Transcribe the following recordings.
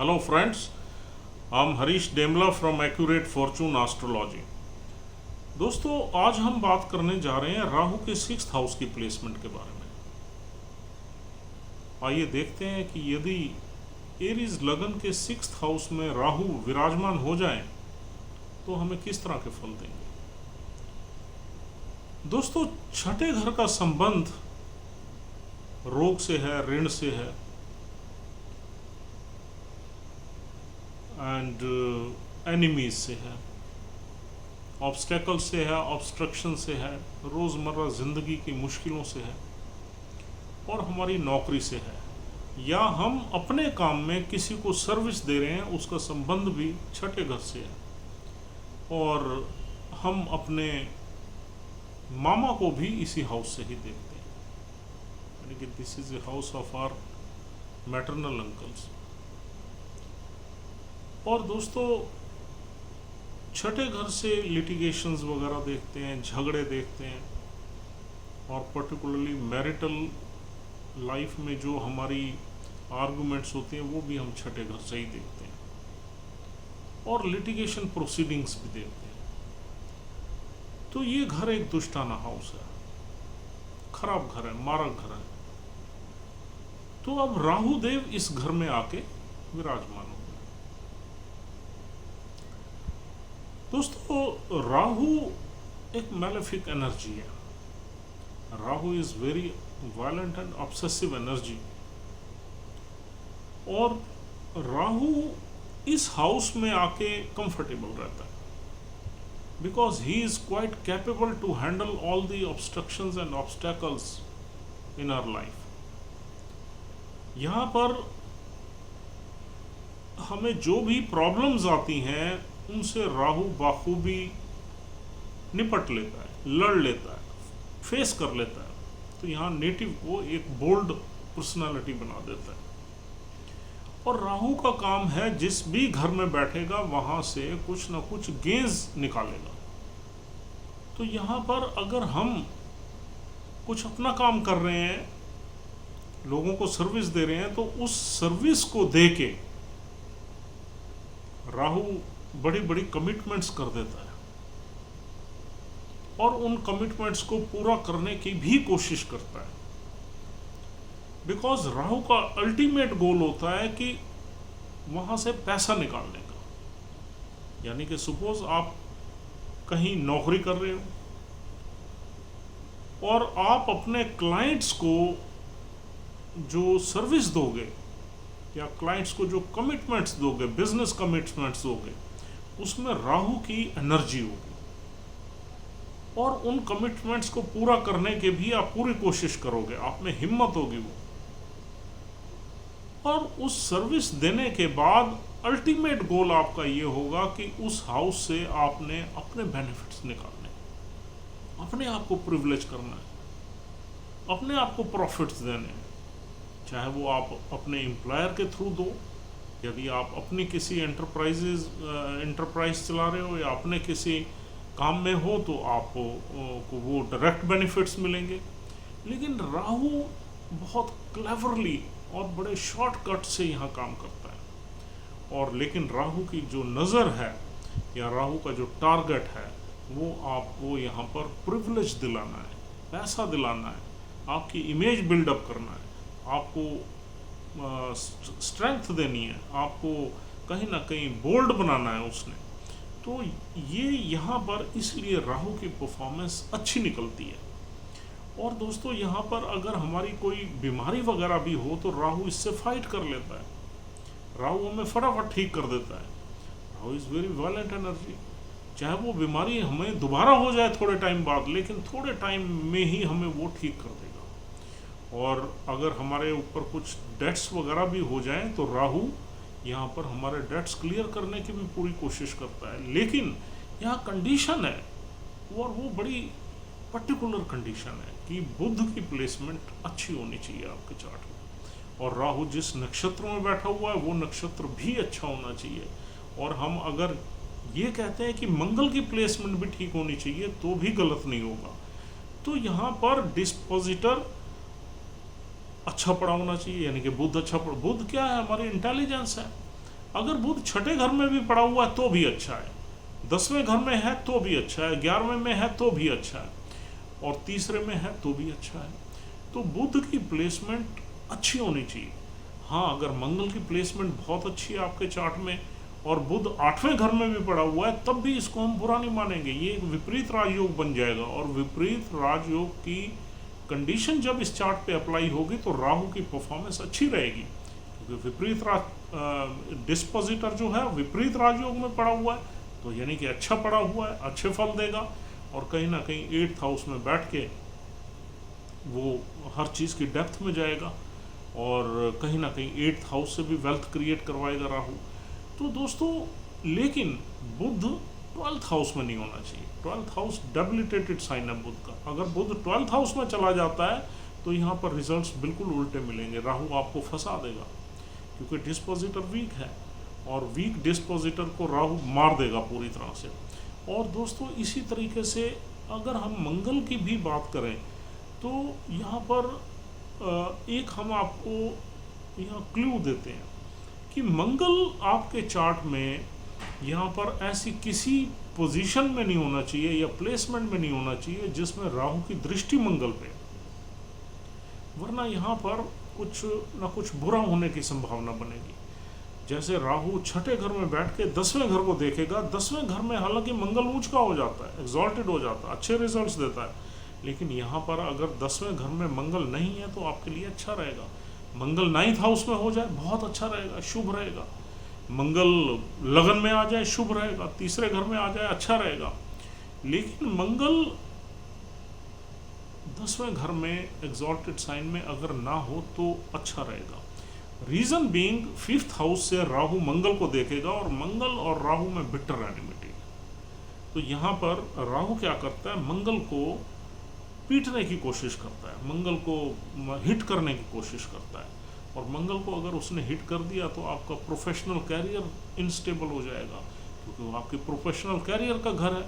Hello friends, I'm Harish Demla from Accurate Fortune Astrology। दोस्तों आज हम बात करने जा रहे हैं राहु के 6th हाउस की प्लेसमेंट के बारे में। आइए देखते हैं कि यदि एरीज लगन के 6th हाउस में राहु विराजमान हो जाए तो हमें किस तरह के फल देंगे। दोस्तों छठे घर का संबंध रोग से है, ऋण से है एंड एनिमीज से है, ऑब्स्टेकल से है, ऑब्स्ट्रक्शन से है, रोज़मर्रा ज़िंदगी की मुश्किलों से है और हमारी नौकरी से है, या हम अपने काम में किसी को सर्विस दे रहे हैं उसका संबंध भी छठे घर से है और हम अपने मामा को भी इसी हाउस से ही देखते हैं, यानी कि this is a house of our maternal uncles. और दोस्तों छठे घर से लिटिगेशंस वगैरह देखते हैं, झगड़े देखते हैं और पर्टिकुलरली मैरिटल लाइफ में जो हमारी आर्गुमेंट्स होते हैं वो भी हम छठे घर से ही देखते हैं और लिटिगेशन प्रोसीडिंग्स भी देखते हैं। तो ये घर एक दुष्टाना हाउस है, खराब घर है, मारक घर है। तो अब राहु देव इस घर में आके विराजमान हो। दोस्तों राहु एक मैलेफिक एनर्जी है। Rahu is very violent and obsessive energy और राहु इस हाउस में आके कंफर्टेबल रहता है because he is quite capable to handle all the obstructions and obstacles in our life. यहाँ पर हमें जो भी प्रॉब्लम्स आती हैं उनसे राहु बाखूबी निपट लेता है, लड़ लेता है, फेस कर लेता है। तो यहाँ नेटिव को एक बोल्ड पर्सनालिटी बना देता है और राहु का काम है जिस भी घर में बैठेगा वहाँ से कुछ ना कुछ गेंस निकालेगा। तो यहाँ पर अगर हम कुछ अपना काम कर रहे हैं, लोगों को सर्विस दे रहे हैं, तो उस सर्विस को दे के राहु बड़ी बड़ी कमिटमेंट्स कर देता है और उन कमिटमेंट्स को पूरा करने की भी कोशिश करता है बिकॉज राहु का अल्टीमेट गोल होता है कि वहां से पैसा निकालने का। यानी कि सपोज आप कहीं नौकरी कर रहे हो और आप अपने क्लाइंट्स को जो सर्विस दोगे या क्लाइंट्स को जो कमिटमेंट्स दोगे, बिजनेस कमिटमेंट्स दोगे, उसमें राहु की एनर्जी होगी और उन कमिटमेंट्स को पूरा करने के भी आप पूरी कोशिश करोगे, आप में हिम्मत होगी वो। और उस सर्विस देने के बाद अल्टीमेट गोल आपका ये होगा कि उस हाउस से आपने अपने बेनिफिट्स निकालने, अपने आप को प्रिविलेज करना है, अपने आप को प्रॉफिट्स देने हैं, चाहे वो आप अपने एम्प्लॉयर के थ्रू दो, यदि आप अपनी किसी एंटरप्राइज चला रहे हो या अपने किसी काम में हो तो आपको वो डायरेक्ट बेनिफिट्स मिलेंगे। लेकिन राहु बहुत क्लेवरली और बड़े शॉर्टकट से यहाँ काम करता है और लेकिन राहु की जो नज़र है या राहु का जो टारगेट है वो आपको यहाँ पर प्रिविलेज दिलाना है, पैसा दिलाना है, आपकी इमेज बिल्डअप करना है, आपको स्ट्रेंथ देनी है, आपको कहीं ना कहीं बोल्ड बनाना है उसने। तो ये यहाँ पर इसलिए राहु की परफॉर्मेंस अच्छी निकलती है। और दोस्तों यहाँ पर अगर हमारी कोई बीमारी वगैरह भी हो तो राहु इससे फाइट कर लेता है, राहु हमें फटाफट ठीक कर देता है। Rahu is very violent energy, चाहे वो बीमारी हमें दोबारा हो जाए थोड़े टाइम बाद, लेकिन थोड़े टाइम में ही हमें वो ठीक कर देगा। और अगर हमारे ऊपर कुछ डेट्स वगैरह भी हो जाएं तो राहु यहाँ पर हमारे डेट्स क्लियर करने की भी पूरी कोशिश करता है। लेकिन यहाँ कंडीशन है और वो बड़ी पर्टिकुलर कंडीशन है कि बुध की प्लेसमेंट अच्छी होनी चाहिए आपके चार्ट में और राहु जिस नक्षत्र में बैठा हुआ है वो नक्षत्र भी अच्छा होना चाहिए। और हम अगर ये कहते हैं कि मंगल की प्लेसमेंट भी ठीक होनी चाहिए तो भी गलत नहीं होगा। तो यहाँ पर डिस्पोजिटर अच्छा पढ़ा होना चाहिए, यानी कि बुध अच्छा बुध क्या है, हमारी इंटेलिजेंस है, अगर बुध छठे घर में भी पड़ा हुआ है तो भी अच्छा है, 10वें घर में है तो भी अच्छा है, 11वें में है तो भी अच्छा है, और तीसरे में है तो भी अच्छा है। तो बुध की प्लेसमेंट अच्छी होनी चाहिए। हाँ, अगर मंगल की प्लेसमेंट बहुत अच्छी है आपके चार्ट में और बुध 8वें घर में भी पड़ा हुआ है, तब भी इसको हम बुरा नहीं मानेंगे। ये एक विपरीत राजयोग बन जाएगा, और विपरीत राजयोग की कंडीशन जब इस चार्ट पे अप्लाई होगी तो राहु की परफॉर्मेंस अच्छी रहेगी, क्योंकि विपरीत डिस्पोजिटर जो है विपरीत राजयोग में पड़ा हुआ है, तो यानी कि अच्छा पड़ा हुआ है, अच्छे फल देगा, और कहीं ना कहीं 8th हाउस में बैठ के वो हर चीज़ की डेप्थ में जाएगा, और कहीं ना कहीं 8th हाउस से भी वेल्थ क्रिएट करवाएगा राहु। तो दोस्तों, लेकिन बुध 12th हाउस में नहीं होना चाहिए। 12th हाउस डेबिलिटेटेड साइन है बुध का। अगर बुध 12th हाउस में चला जाता है तो यहाँ पर रिजल्ट्स बिल्कुल उल्टे मिलेंगे, राहु आपको फंसा देगा, क्योंकि डिस्पोजिटर वीक है, और वीक डिस्पोजिटर को राहु मार देगा पूरी तरह से। और दोस्तों, इसी तरीके से अगर हम मंगल की भी बात करें तो यहाँ पर एक हम आपको यहाँ क्लू देते हैं कि मंगल आपके चार्ट में यहाँ पर ऐसी किसी पोजीशन में नहीं होना चाहिए या प्लेसमेंट में नहीं होना चाहिए जिसमें राहु की दृष्टि मंगल पे, वरना यहाँ पर कुछ ना कुछ बुरा होने की संभावना बनेगी। जैसे राहु छठे घर में बैठ के 10वें घर को देखेगा, 10वें घर में हालांकि मंगल ऊंच का हो जाता है, एग्जॉल्टेड हो जाता है, अच्छे रिजल्ट्स देता है, लेकिन यहाँ पर अगर 10वें घर में मंगल नहीं है तो आपके लिए अच्छा रहेगा। मंगल 9th हाउस में हो जाए बहुत अच्छा रहेगा, शुभ रहेगा। मंगल लगन में आ जाए शुभ रहेगा, तीसरे घर में आ जाए अच्छा रहेगा। लेकिन मंगल 10वें घर में एग्जॉल्टेड साइन में अगर ना हो तो अच्छा रहेगा। रीजन बीइंग 5th हाउस से राहु मंगल को देखेगा, और मंगल और राहु में बिटर एनिमिटी है। तो यहाँ पर राहु क्या करता है, मंगल को पीटने की कोशिश करता है, मंगल को हिट करने की कोशिश करता है, और मंगल को अगर उसने हिट कर दिया तो आपका प्रोफेशनल कैरियर इनस्टेबल हो जाएगा, क्योंकि वो आपके प्रोफेशनल कैरियर का घर है।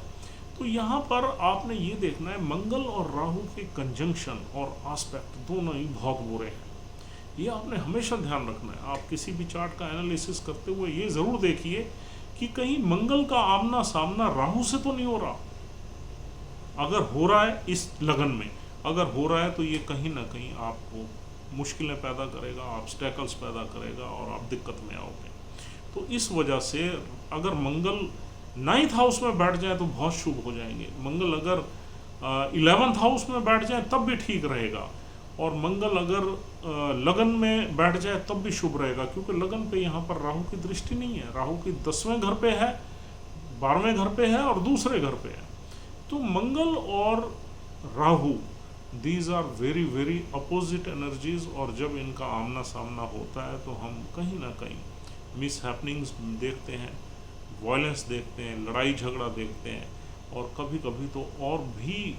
तो यहाँ पर आपने ये देखना है, मंगल और राहु के कंजंक्शन और आस्पेक्ट दोनों ही बहुत बुरे हैं। ये आपने हमेशा ध्यान रखना है। आप किसी भी चार्ट का एनालिसिस करते हुए ये ज़रूर देखिए कि कहीं मंगल का आमना सामना राहु से तो नहीं हो रहा। अगर हो रहा है इस लगन में, अगर हो रहा है तो ये कहीं ना कहीं आपको मुश्किलें पैदा करेगा, ऑब्स्टेकल्स पैदा करेगा, और आप दिक्कत में आओगे। तो इस वजह से अगर मंगल 9th हाउस में बैठ जाए तो बहुत शुभ हो जाएंगे। मंगल अगर 11th हाउस में बैठ जाए तब भी ठीक रहेगा, और मंगल अगर लगन में बैठ जाए तब भी शुभ रहेगा, क्योंकि लगन पे यहाँ पर राहु की दृष्टि नहीं है। राहु की 10वें घर पे है, 12वें घर पे है, और दूसरे घर पे है। तो मंगल और Rahu, these are very very opposite energies, और जब इनका आमना सामना होता है तो हम कहीं ना कहीं मिस हैपनिंग्स देखते हैं, वायलेंस देखते हैं, लड़ाई झगड़ा देखते हैं, और कभी कभी तो और भी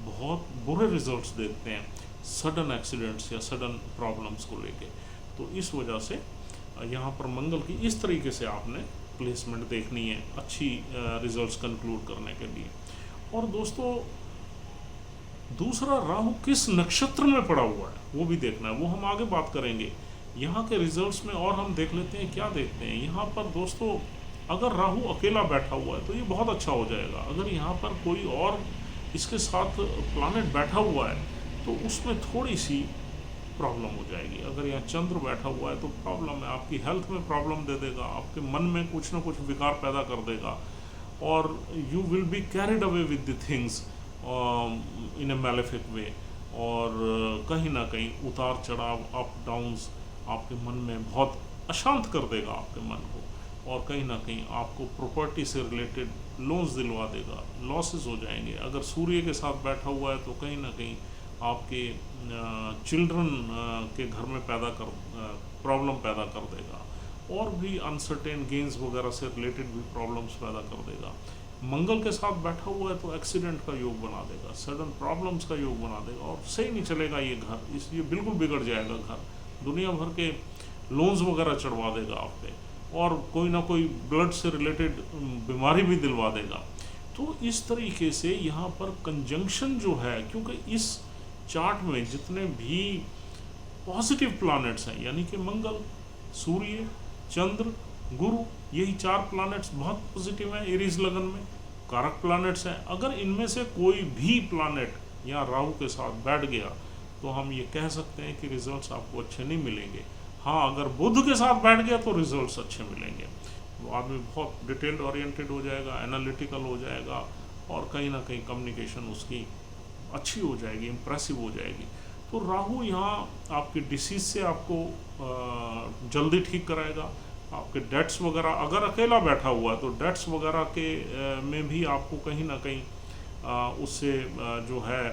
बहुत बुरे रिजल्ट्स देखते हैं, सडन एक्सीडेंट्स या सडन प्रॉब्लम्स को लेके। तो इस वजह से यहाँ पर मंगल की इस तरीके से आपने प्लेसमेंट देखनी है अच्छी रिजल्ट्स कंक्लूड करने के लिए। और दोस्तों, दूसरा, राहु किस नक्षत्र में पड़ा हुआ है वो भी देखना है, वो हम आगे बात करेंगे। यहाँ के रिजल्ट्स में और हम देख लेते हैं क्या देखते हैं। यहाँ पर दोस्तों, अगर राहु अकेला बैठा हुआ है तो ये बहुत अच्छा हो जाएगा। अगर यहाँ पर कोई और इसके साथ प्लैनेट बैठा हुआ है तो उसमें थोड़ी सी प्रॉब्लम हो जाएगी। अगर यहाँ चंद्र बैठा हुआ है तो प्रॉब्लम है, आपकी हेल्थ में प्रॉब्लम दे देगा, आपके मन में कुछ ना कुछ विकार पैदा कर देगा, और you will be carried away with the things in a malefic way, और कहीं ना कहीं उतार चढ़ाव, अप डाउन्स आपके मन में बहुत अशांत कर देगा आपके मन को, और कहीं ना कहीं आपको प्रॉपर्टी से रिलेटेड लोन्स दिलवा देगा, लॉसेस हो जाएंगे। अगर सूर्य के साथ बैठा हुआ है तो कहीं ना कहीं आपके चिल्ड्रन के घर में प्रॉब्लम पैदा कर देगा, और भी अनसर्टेन गेन्स वगैरह से रिलेटेड भी प्रॉब्लम्स पैदा कर देगा। मंगल के साथ बैठा हुआ है तो एक्सीडेंट का योग बना देगा, सडन प्रॉब्लम्स का योग बना देगा, और सही नहीं चलेगा ये घर, इसलिए बिल्कुल बिगड़ जाएगा घर। दुनिया भर के लोन्स वगैरह चढ़वा देगा आप पे, और कोई ना कोई ब्लड से रिलेटेड बीमारी भी दिलवा देगा। तो इस तरीके से यहाँ पर कंजंक्शन जो है, क्योंकि इस चार्ट में जितने भी पॉजिटिव प्लैनेट्स हैं, यानी कि मंगल, सूर्य, चंद्र, गुरु, यही 4 प्लैनेट्स बहुत पॉजिटिव हैं एरीज लगन में, कारक प्लैनेट्स हैं। अगर इनमें से कोई भी प्लैनेट यहाँ राहु के साथ बैठ गया तो हम ये कह सकते हैं कि रिजल्ट्स आपको अच्छे नहीं मिलेंगे। हाँ, अगर बुध के साथ बैठ गया तो रिजल्ट्स अच्छे मिलेंगे। वो आदमी बहुत डिटेल्ड ओरिएंटेड हो जाएगा, एनालिटिकल हो जाएगा, और कहीं ना कहीं कम्युनिकेशन उसकी अच्छी हो जाएगी, इम्प्रेसिव हो जाएगी। तो राहु यहाँ आपकी डिसीज से आपको जल्दी ठीक कराएगा। आपके डेट्स वगैरह, अगर अकेला बैठा हुआ है तो डेट्स वगैरह के में भी आपको कहीं ना कहीं उससे जो है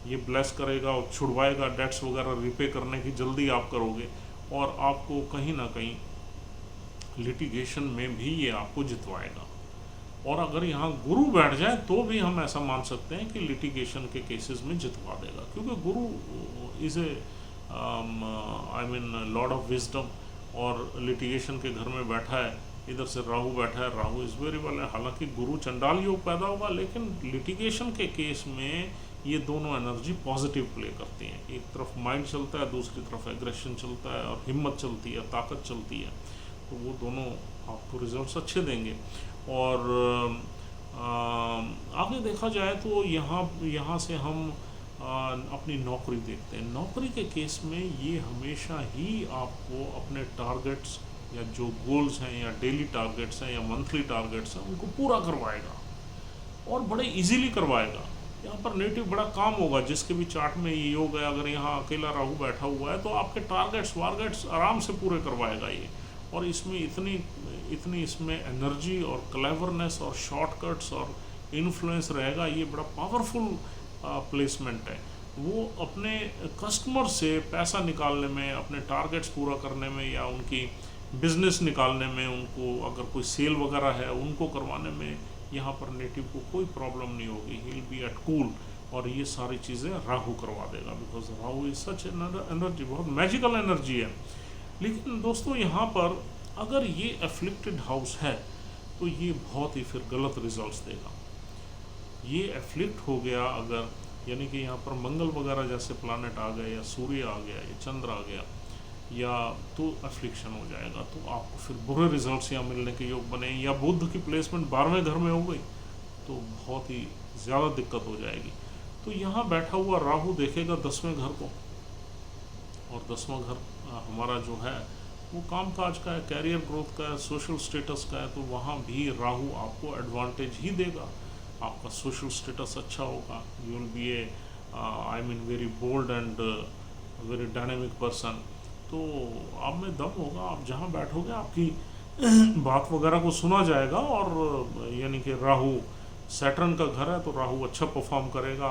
ये ब्लेस करेगा और छुड़वाएगा। डेट्स वगैरह रिपे करने की जल्दी आप करोगे, और आपको कहीं ना कहीं लिटिगेशन में भी ये आपको जितवाएगा। और अगर यहाँ गुरु बैठ जाए तो भी हम ऐसा मान सकते हैं कि लिटिगेशन के केसेस में जितवा देगा, क्योंकि गुरु is a I mean Lord of wisdom, और लिटिगेशन के घर में बैठा है, इधर से राहु बैठा है। राहु इज़ वेरी वेल, हालांकि गुरु चंडाल योग पैदा होगा, लेकिन लिटिगेशन के केस में ये दोनों एनर्जी पॉजिटिव प्ले करती हैं। एक तरफ माइंड चलता है, दूसरी तरफ एग्रेशन चलता है, और हिम्मत चलती है, ताकत चलती है। तो वो दोनों आपको रिजल्ट्स अच्छे देंगे। और आगे देखा जाए तो यहाँ से हम अपनी नौकरी देखते हैं। नौकरी के केस में ये हमेशा ही आपको अपने टारगेट्स या जो गोल्स हैं, या डेली टारगेट्स हैं, या मंथली टारगेट्स हैं, उनको पूरा करवाएगा, और बड़े इजीली करवाएगा। यहाँ पर नेगेटिव बड़ा काम होगा, जिसके भी चार्ट में ये योग है, अगर यहाँ अकेला राहु बैठा हुआ है तो आपके टारगेट्स वारगेट्स आराम से पूरे करवाएगा ये। और इसमें इतनी इसमें एनर्जी और क्लेवरनेस और शॉर्टकट्स और इन्फ्लुएंस रहेगा। ये बड़ा पावरफुल प्लेसमेंट है। वो अपने कस्टमर से पैसा निकालने में, अपने टारगेट्स पूरा करने में, या उनकी बिजनेस निकालने में, उनको अगर कोई सेल वगैरह है उनको करवाने में, यहाँ पर नेटिव को कोई प्रॉब्लम नहीं होगी। He will be at cool, और ये सारी चीज़ें राहु करवा देगा, because Rahu is such energy, बहुत मैजिकल एनर्जी है। लेकिन दोस्तों यहाँ पर अगर ये एफ्लिक्टेड हाउस है तो ये बहुत ही फिर गलत रिजल्ट्स देगा। ये एफ्लिक्ट हो गया अगर, यानी कि यहाँ पर मंगल वगैरह जैसे प्लैनेट आ गए, या सूर्य आ गया, या चंद्र आ गया, या तो एफ्लिक्शन हो जाएगा। तो आपको फिर बुरे रिजल्ट्स यहाँ मिलने के योग बने, या बुध की प्लेसमेंट 12वें घर में हो गई तो बहुत ही ज़्यादा दिक्कत हो जाएगी। तो यहाँ बैठा हुआ राहु देखेगा 10वें घर को, और 10वां घर हमारा जो है वो काम काज का है, कैरियर ग्रोथ का है, सोशल स्टेटस का है। तो वहाँ भी राहु आपको एडवांटेज ही देगा। आपका सोशल स्टेटस अच्छा होगा, you will be a I mean very bold and very dynamic person. तो आप में दम होगा, आप जहाँ बैठोगे आपकी बात वगैरह को सुना जाएगा। और यानी कि राहु सैटर्न का घर है, तो राहु अच्छा परफॉर्म करेगा,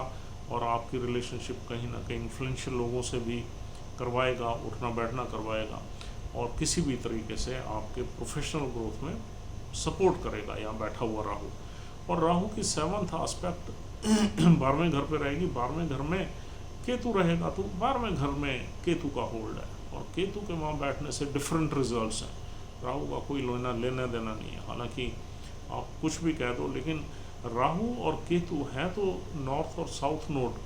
और आपकी रिलेशनशिप कहीं ना कहीं इन्फ्लुएंशियल लोगों से भी करवाएगा, उठना बैठना करवाएगा, और किसी भी तरीके से आपके प्रोफेशनल ग्रोथ में सपोर्ट करेगा यहाँ बैठा हुआ राहु। और राहु की 7th आस्पेक्ट 12वें घर पे रहेगी। 12वें घर में केतु रहेगा, तो 12वें घर में केतु का होल्ड है, और केतु के वहाँ बैठने से डिफरेंट रिजल्ट्स हैं। राहु का कोई लेना देना नहीं है। हालांकि आप कुछ भी कह दो, लेकिन राहु और केतु हैं तो नॉर्थ और south node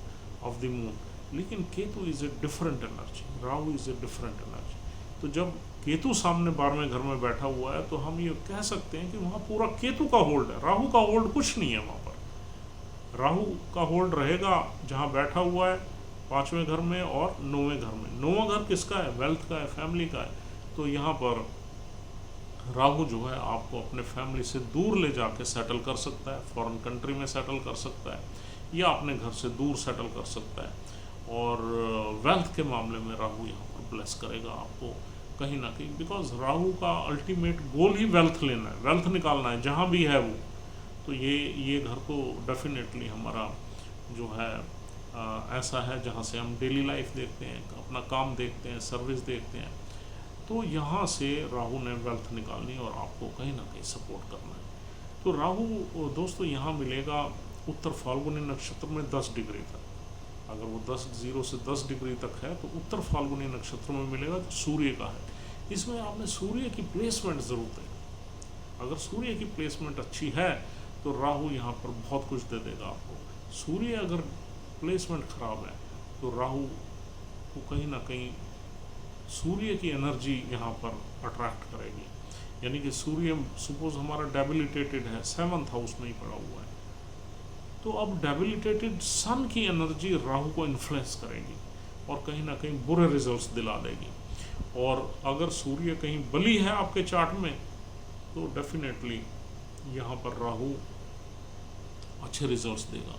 of the moon, लेकिन Ketu is a different energy, Rahu is a different energy. तो जब केतु सामने 12वें घर में बैठा हुआ है तो हम ये कह सकते हैं कि वहाँ पूरा केतु का होल्ड है, राहु का होल्ड कुछ नहीं है वहाँ पर। राहु का होल्ड रहेगा जहाँ बैठा हुआ है 5वें घर में और 9वें घर में। 9वां घर किसका है? वेल्थ का है, फैमिली का है। तो यहाँ पर राहु जो है आपको अपने फैमिली से दूर ले जाके सेटल कर सकता है, फॉरेन कंट्री में सेटल कर सकता है, या अपने घर से दूर सेटल कर सकता है। और वेल्थ के मामले में राहु यहाँ पर ब्लेस करेगा आपको कहीं ना कहीं, बिकॉज राहु का अल्टीमेट गोल ही वेल्थ लेना है, वेल्थ निकालना है जहाँ भी है वो। तो ये घर तो डेफिनेटली हमारा जो है ऐसा है जहाँ से हम डेली लाइफ देखते हैं, अपना काम देखते हैं, सर्विस देखते हैं। तो यहाँ से राहु ने वेल्थ निकालनी और आपको कहीं ना कहीं सपोर्ट करना है। तो राहु दोस्तों यहाँ मिलेगा उत्तर फाल्गुनी नक्षत्र में 10 डिग्री तक। अगर वो 0 से 10 डिग्री तक है तो उत्तर फाल्गुनी नक्षत्र में मिलेगा, जो सूर्य का है। इसमें आपने सूर्य की प्लेसमेंट ज़रूर देगा। अगर सूर्य की प्लेसमेंट अच्छी है तो राहु यहाँ पर बहुत कुछ दे देगा आपको। सूर्य अगर प्लेसमेंट ख़राब है तो राहु को कहीं ना कहीं सूर्य की एनर्जी यहाँ पर अट्रैक्ट करेगी। यानी कि सूर्य सपोज हमारा डेबिलिटेटेड है, 7th हाउस में ही पड़ा हुआ है, तो अब डेबिलिटेटेड सन की एनर्जी राहु को इन्फ्लुएंस करेगी और कहीं ना कहीं बुरे रिजल्ट्स दिला देगी। और अगर सूर्य कहीं बली है आपके चार्ट में तो डेफिनेटली यहाँ पर राहु अच्छे रिजल्ट्स देगा।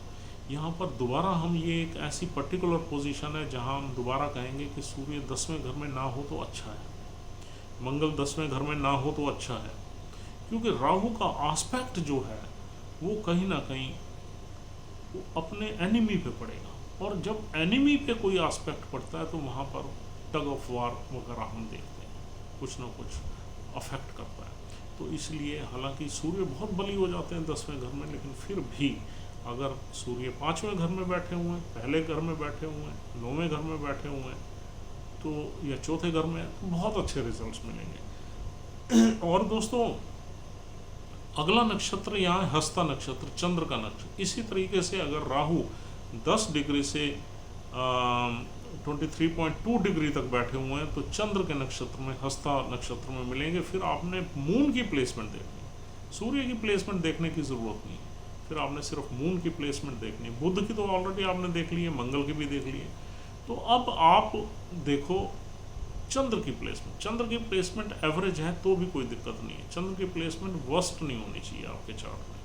यहाँ पर दोबारा हम ये एक ऐसी पर्टिकुलर पोजीशन है जहाँ हम दोबारा कहेंगे कि सूर्य 10वें घर में ना हो तो अच्छा है, मंगल 10वें घर में ना हो तो अच्छा है, क्योंकि राहु का आस्पेक्ट जो है वो कहीं ना कहीं वो अपने एनिमी पे पड़ेगा, और जब एनिमी पे कोई आस्पेक्ट पड़ता है तो वहाँ पर टग ऑफ वार वगैरह हम देखते हैं, कुछ ना कुछ अफेक्ट करता है। तो इसलिए हालांकि सूर्य बहुत बली हो जाते हैं 10वें घर में, लेकिन फिर भी अगर सूर्य 5वें घर में बैठे हुए हैं, पहले घर में बैठे हुए हैं, 9वें घर में बैठे हुए हैं, तो या चौथे घर में, तो बहुत अच्छे रिजल्ट्स मिलेंगे। और दोस्तों अगला नक्षत्र यहाँ है हस्ता नक्षत्र, चंद्र का नक्षत्र। इसी तरीके से अगर राहु 10 डिग्री से 23.2 डिग्री तक बैठे हुए हैं तो चंद्र के नक्षत्र में, हस्ता नक्षत्र में मिलेंगे। फिर आपने मून की प्लेसमेंट देखनी, सूर्य की प्लेसमेंट देखने की ज़रूरत नहीं, फिर आपने सिर्फ मून की प्लेसमेंट देखनी। बुध की तो ऑलरेडी आपने देख ली है, मंगल की भी देख ली है। तो अब आप देखो चंद्र की प्लेसमेंट। चंद्र की प्लेसमेंट एवरेज है तो भी कोई दिक्कत नहीं है, चंद्र की प्लेसमेंट वर्स्ट नहीं होनी चाहिए आपके चार्ट में।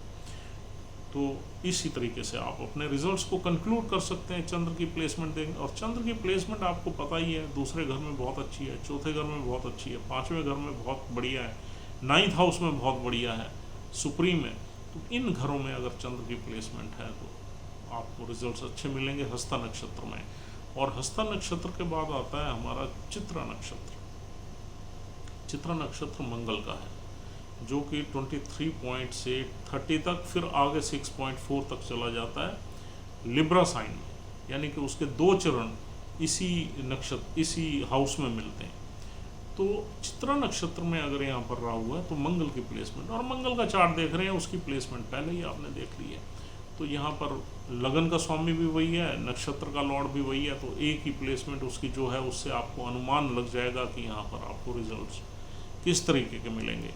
तो इसी तरीके से आप अपने रिजल्ट्स को कंक्लूड कर सकते हैं चंद्र की प्लेसमेंट देखें। और चंद्र की प्लेसमेंट आपको पता ही है, दूसरे घर में बहुत अच्छी है, चौथे घर में बहुत अच्छी है, 5वें घर में बहुत बढ़िया है, 9th हाउस में बहुत बढ़िया है, सुप्रीम है। तो इन घरों में अगर चंद्र की प्लेसमेंट है तो आपको रिजल्ट्स अच्छे मिलेंगे हस्ता नक्षत्र में। और हस्ता नक्षत्र के बाद आता है हमारा चित्रा नक्षत्र। चित्रा नक्षत्र मंगल का है, जो कि 23 से 30 तक, फिर आगे 6.4 तक चला जाता है लिब्रा साइन में, यानी कि उसके 2 चरण इसी नक्षत्र, इसी हाउस में मिलते हैं। तो चित्रा नक्षत्र में अगर यहाँ पर राहु है तो मंगल की प्लेसमेंट, और मंगल का चार्ट देख रहे हैं, उसकी प्लेसमेंट पहले ही आपने देख ली है। तो यहाँ पर लगन का स्वामी भी वही है, नक्षत्र का लॉर्ड भी वही है, तो एक ही प्लेसमेंट उसकी जो है उससे आपको अनुमान लग जाएगा कि यहाँ पर आपको रिजल्ट्स किस तरीके के मिलेंगे।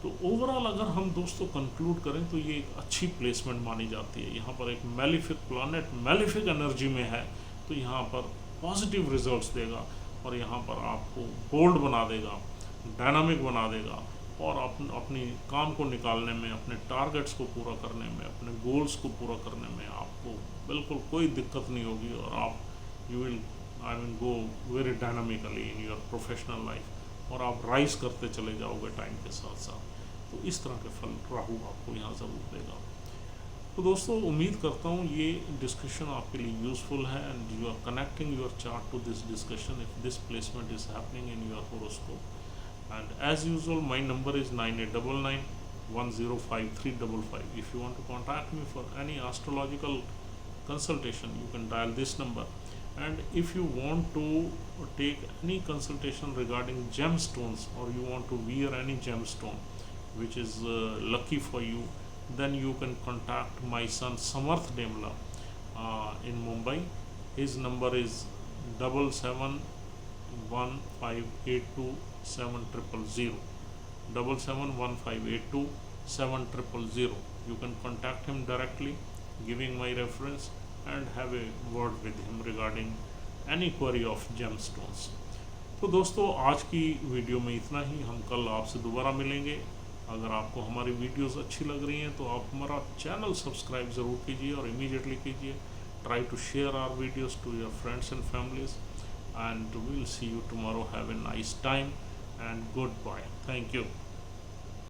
तो ओवरऑल अगर हम दोस्तों कंक्लूड करें तो ये एक अच्छी प्लेसमेंट मानी जाती है। यहाँ पर एक मैलिफिक प्लैनेट मैलिफिक एनर्जी में है, तो यहाँ पर पॉजिटिव रिजल्ट्स देगा, और यहाँ पर आपको बोल्ड बना देगा, डायनामिक बना देगा, और अपनी काम को निकालने में, अपने टारगेट्स को पूरा करने में, अपने गोल्स को पूरा करने में आपको बिल्कुल कोई दिक्कत नहीं होगी, और आप you will go very dynamically in your professional life, और आप राइज करते चले जाओगे टाइम के साथ साथ। तो इस तरह के फल राहु आपको यहाँ ज़रूर देगा। तो दोस्तों उम्मीद करता हूँ ये डिस्कशन आपके लिए यूज़फुल है, and you are connecting your chart to this discussion if this placement is happening in your horoscope. And as usual, my number is 9899105355. If you want to contact me for any astrological consultation, you can dial this number. And if you want to take any consultation regarding gemstones, or you want to wear any gemstone which is lucky for you, then you can contact my son Samarth Demla in Mumbai. His number is 7715827000, 7715827000. You can contact him directly, giving my reference, and have a word with him regarding any query of gemstones. तो दोस्तों आज की video में इतना ही, हम कल आपसे दोबारा मिलेंगे। अगर आपको हमारी वीडियोस अच्छी लग रही हैं तो आप हमारा चैनल सब्सक्राइब ज़रूर कीजिए और इमीडिएटली कीजिए। Try to share our videos to your friends and families, and we'll see you tomorrow. Have a nice time and goodbye. Thank you.